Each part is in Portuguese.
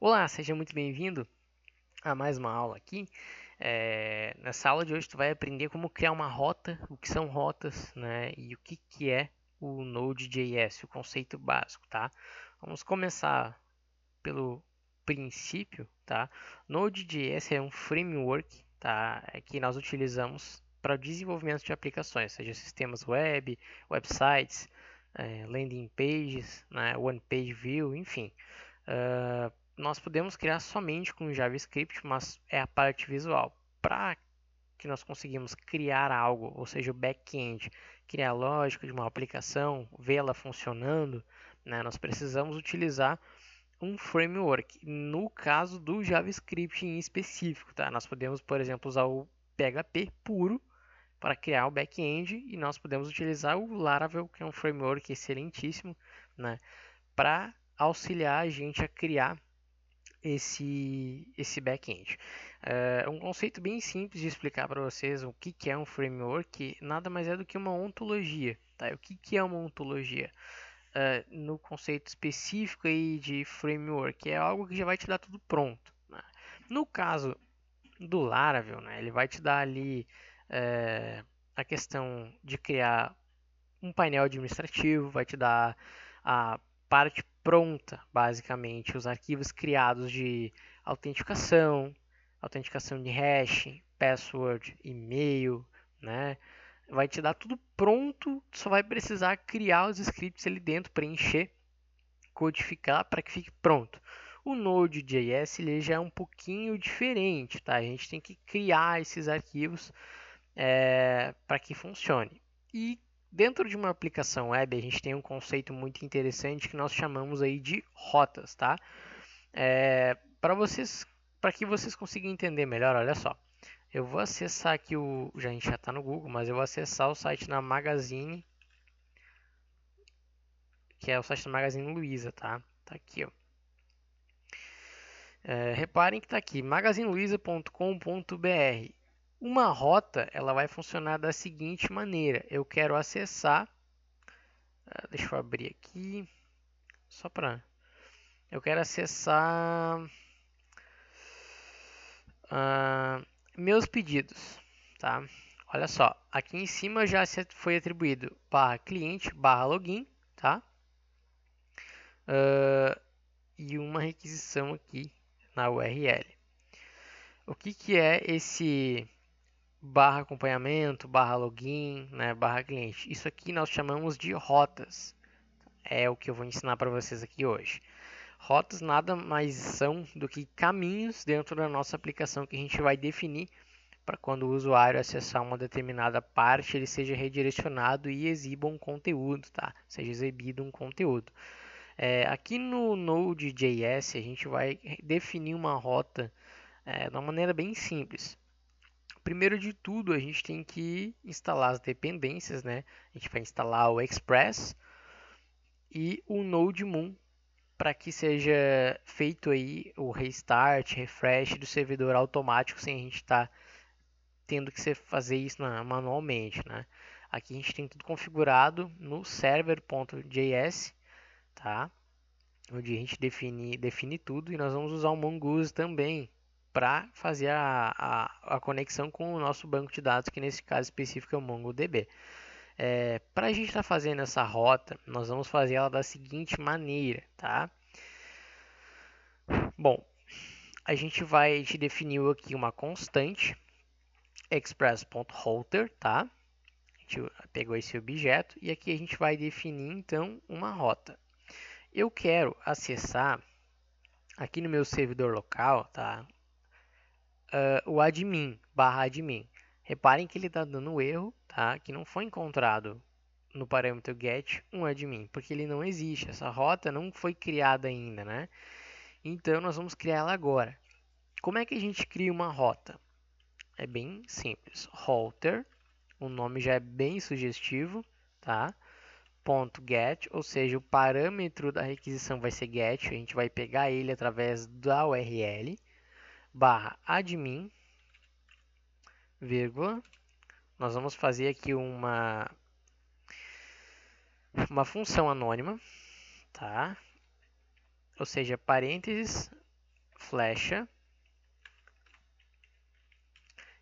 Olá, seja muito bem-vindo a mais uma aula aqui. Nessa aula de hoje tu vai aprender como criar uma rota, o que são rotas, né, e o que é o Node.js, o conceito básico, tá? Vamos começar pelo princípio, tá? Node.js é um framework, tá, que nós utilizamos para o desenvolvimento de aplicações, seja sistemas web, websites, landing pages, né, one page view, enfim. Nós podemos criar somente com JavaScript, mas é a parte visual. Para que nós conseguimos criar algo, ou seja, o back-end, criar a lógica de uma aplicação, vê-la funcionando, né, nós precisamos utilizar um framework. No caso do JavaScript em específico, tá? Nós podemos, por exemplo, usar o PHP puro para criar o back-end e nós podemos utilizar o Laravel, que é um framework excelentíssimo, né, para auxiliar a gente a criar esse back-end. É um conceito bem simples de explicar para vocês o que é um framework, nada mais é do que uma ontologia. Tá? O que é uma ontologia? No conceito específico aí de framework, é algo que já vai te dar tudo pronto. Né? No caso do Laravel, né, ele vai te dar ali a questão de criar um painel administrativo, vai te dar a parte pronta, basicamente, os arquivos criados de autenticação, autenticação de hash, password, e-mail, né? Vai te dar tudo pronto, só vai precisar criar os scripts ali dentro, preencher, codificar para que fique pronto. O Node.js ele já é um pouquinho diferente, tá? A gente tem que criar esses arquivos para que funcione. E dentro de uma aplicação web, a gente tem um conceito muito interessante que nós chamamos aí de rotas, tá? Para que vocês consigam entender melhor, olha só. Eu vou acessar aqui a gente já está no Google, mas eu vou acessar o site da Magazine, que é o site da Magazine Luiza, tá? Tá aqui, ó. Reparem que está aqui, magazineluiza.com.br. Uma rota, ela vai funcionar da seguinte maneira: eu quero acessar, deixa eu abrir aqui, só para, eu quero acessar meus pedidos, tá? Olha só, aqui em cima já foi atribuído barra cliente, barra login, tá? E uma requisição aqui na URL. O que é esse barra acompanhamento, barra login, né, barra cliente? Isso aqui nós chamamos de rotas. É o que eu vou ensinar para vocês aqui hoje. Rotas nada mais são do que caminhos dentro da nossa aplicação que a gente vai definir para quando o usuário acessar uma determinada parte, ele seja redirecionado e exiba um conteúdo, tá? Seja exibido um conteúdo. Aqui no Node.js a gente vai definir uma rota de uma maneira bem simples. Primeiro de tudo, a gente tem que instalar as dependências, né? A gente vai instalar o Express e o NodeMoon para que seja feito aí o restart, refresh do servidor automático sem a gente estar tendo que fazer isso manualmente, né? Aqui a gente tem tudo configurado no server.js, tá? Onde a gente define tudo e nós vamos usar o Mongoose também para fazer a conexão com o nosso banco de dados, que nesse caso específico é o MongoDB. Para a gente estar fazendo essa rota, nós vamos fazer ela da seguinte maneira, tá? Bom, a gente definiu aqui uma constante, express.router, tá? A gente pegou esse objeto e aqui a gente vai definir então uma rota. Eu quero acessar aqui no meu servidor local, tá? O admin, barra admin. Reparem que ele está dando erro, tá? Que não foi encontrado no parâmetro get um admin, porque ele não existe. Essa rota não foi criada ainda, né? Então nós vamos criar ela agora. Como é que a gente cria uma rota? É bem simples. Router, o nome já é bem sugestivo, tá? .get, ou seja, o parâmetro da requisição vai ser get, a gente vai pegar ele através da URL, barra admin, vírgula, nós vamos fazer aqui uma função anônima, tá? Ou seja, parênteses, flecha.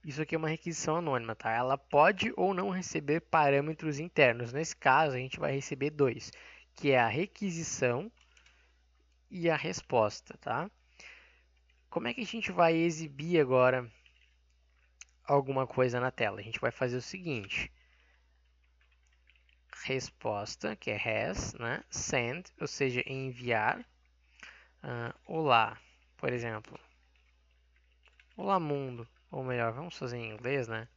Isso aqui é uma requisição anônima, tá? Ela pode ou não receber parâmetros internos. Nesse caso, a gente vai receber dois, que é a requisição e a resposta, tá? Como é que a gente vai exibir agora alguma coisa na tela? A gente vai fazer o seguinte: resposta, que é res, né? Send, ou seja, enviar. Olá, por exemplo. Olá, mundo. Ou melhor, vamos fazer em inglês, né?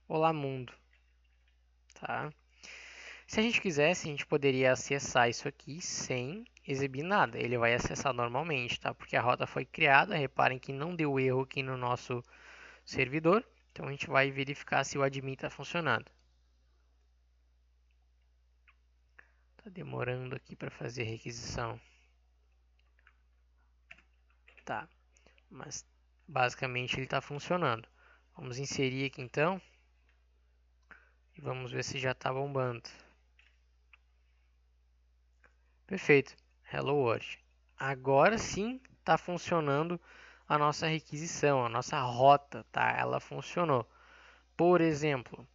Olá, mundo. Tá? Se a gente quisesse, a gente poderia acessar isso aqui sem exibir nada. Ele vai acessar normalmente, tá? Porque a rota foi criada. Reparem que não deu erro aqui no nosso servidor. Então a gente vai verificar se o admin está funcionando. Tá demorando aqui para fazer a requisição. Tá, mas basicamente ele está funcionando. Vamos inserir aqui então. E vamos ver se já está bombando. Perfeito. Hello World. Agora sim está funcionando a nossa requisição, a nossa rota, tá? Ela funcionou. Por exemplo,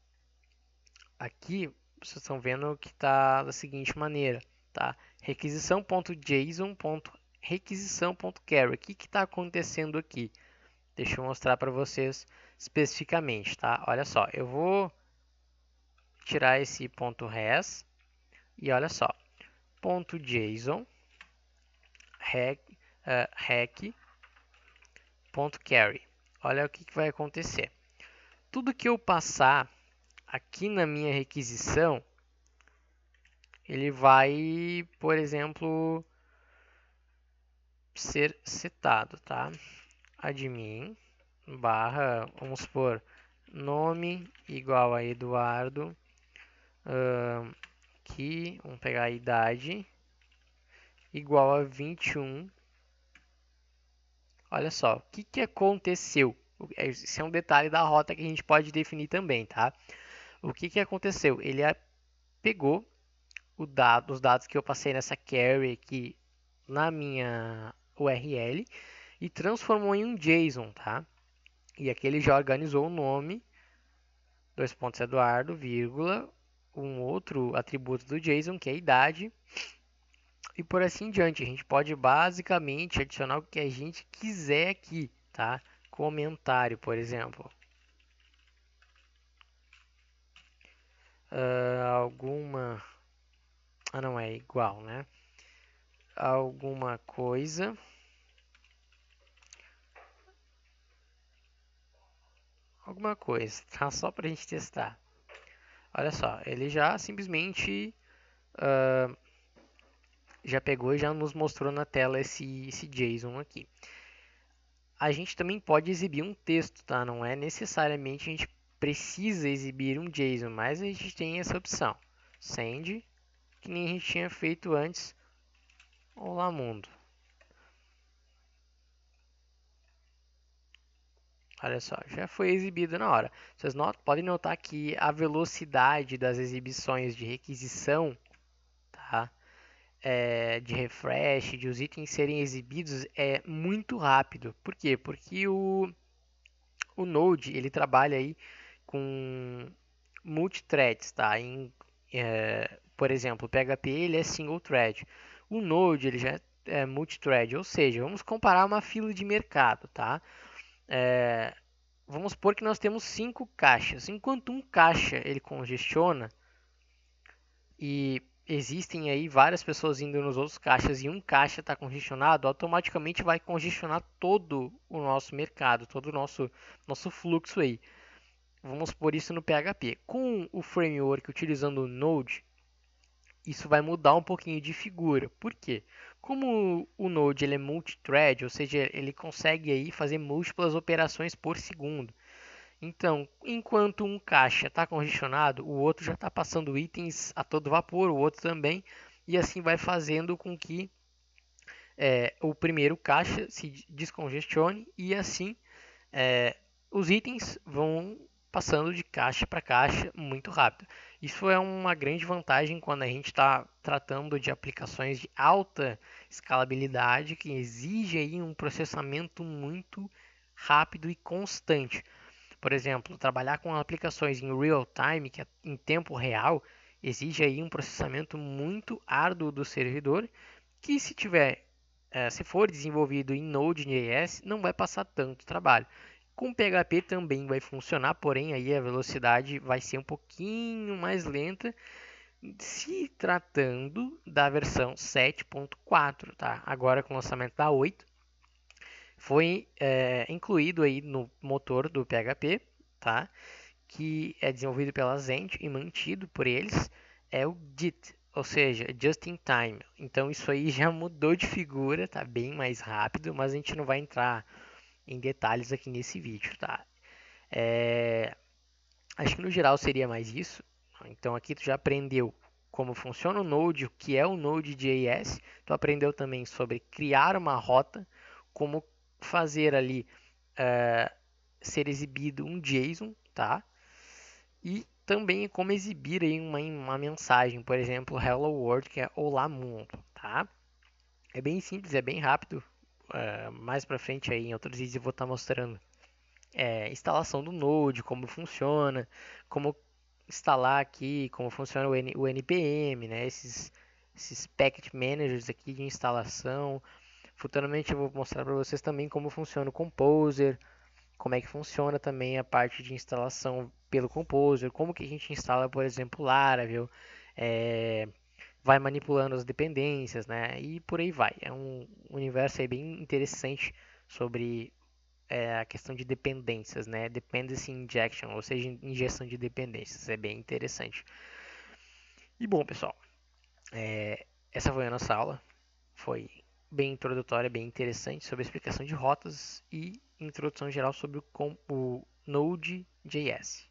aqui vocês estão vendo que está da seguinte maneira, tá? Requisição.json.requisição.carry. O que está acontecendo aqui? Deixa eu mostrar para vocês especificamente, tá? Olha só, eu vou tirar esse ponto .res e olha só, ponto .json rec.carry. Olha o que vai acontecer. Tudo que eu passar aqui na minha requisição, ele vai, por exemplo, ser setado, tá? Admin barra, vamos supor, nome igual a Eduardo, aqui, vamos pegar a idade, igual a 21. Olha só, o que aconteceu? Esse é um detalhe da rota que a gente pode definir também, tá? O que aconteceu? Ele pegou os dados que eu passei nessa carry aqui na minha URL e transformou em um JSON, tá? E aqui ele já organizou o nome, Eduardo, vírgula, um outro atributo do JSON, que é a idade, e por assim em diante. A gente pode basicamente adicionar o que a gente quiser aqui, tá? Comentário, por exemplo. Alguma... não é igual, né? Alguma coisa. Alguma coisa, tá? Só para a gente testar. Olha só, ele já simplesmente já pegou e já nos mostrou na tela esse JSON aqui. A gente também pode exibir um texto, tá? Não é necessariamente a gente precisa exibir um JSON, mas a gente tem essa opção. Send, que nem a gente tinha feito antes. Olá, mundo. Olha só, já foi exibido na hora. Vocês podem notar que a velocidade das exibições de requisição, tá? De refresh, de os itens serem exibidos é muito rápido. Por quê? Porque o Node ele trabalha aí com multithreads, tá? Por exemplo, o PHP ele é single thread. O Node ele já é multithread, ou seja, vamos comparar uma fila de mercado, tá? Vamos supor que nós temos 5 caixas. Enquanto um caixa ele congestiona e existem aí várias pessoas indo nos outros caixas e um caixa está congestionado, automaticamente vai congestionar todo o nosso mercado, todo o nosso fluxo aí. Vamos pôr isso no PHP. Com o framework utilizando o Node, isso vai mudar um pouquinho de figura. Por quê? Como o Node ele é multithread, ou seja, ele consegue aí fazer múltiplas operações por segundo. Então, enquanto um caixa está congestionado, o outro já está passando itens a todo vapor, o outro também, e assim vai fazendo com que o primeiro caixa se descongestione e assim os itens vão passando de caixa para caixa muito rápido. Isso é uma grande vantagem quando a gente está tratando de aplicações de alta escalabilidade que exige aí um processamento muito rápido e constante. Por exemplo, trabalhar com aplicações em real time, que é em tempo real, exige aí um processamento muito árduo do servidor, que se for desenvolvido em Node.js, não vai passar tanto trabalho. Com PHP também vai funcionar, porém aí a velocidade vai ser um pouquinho mais lenta, se tratando da versão 7.4, tá? Agora com o lançamento da 8, foi incluído aí no motor do PHP, tá? Que é desenvolvido pela Zend e mantido por eles, é o JIT, ou seja, Just in Time. Então isso aí já mudou de figura, tá bem mais rápido, mas a gente não vai entrar em detalhes aqui nesse vídeo, tá? Acho que no geral seria mais isso. Então aqui tu já aprendeu como funciona o Node, o que é o Node.js. Tu aprendeu também sobre criar uma rota, como fazer ali ser exibido um JSON, tá? E também como exibir aí uma mensagem, por exemplo, Hello World, que é Olá Mundo, tá? É bem simples, é bem rápido. Mais para frente aí em outros vídeos eu vou estar mostrando instalação do Node, como funciona, como instalar aqui, como funciona o NPM, né? Esses package managers aqui de instalação. Futuramente eu vou mostrar para vocês também como funciona o Composer, como é que funciona também a parte de instalação pelo Composer, como que a gente instala, por exemplo, Laravel, é, vai manipulando as dependências, né? E por aí vai. É um universo aí bem interessante sobre a questão de dependências, né? Dependency injection, ou seja, injeção de dependências. É bem interessante. E bom, pessoal, essa foi a nossa aula. Foi bem introdutória, bem interessante sobre a explicação de rotas e introdução geral sobre o Node.js.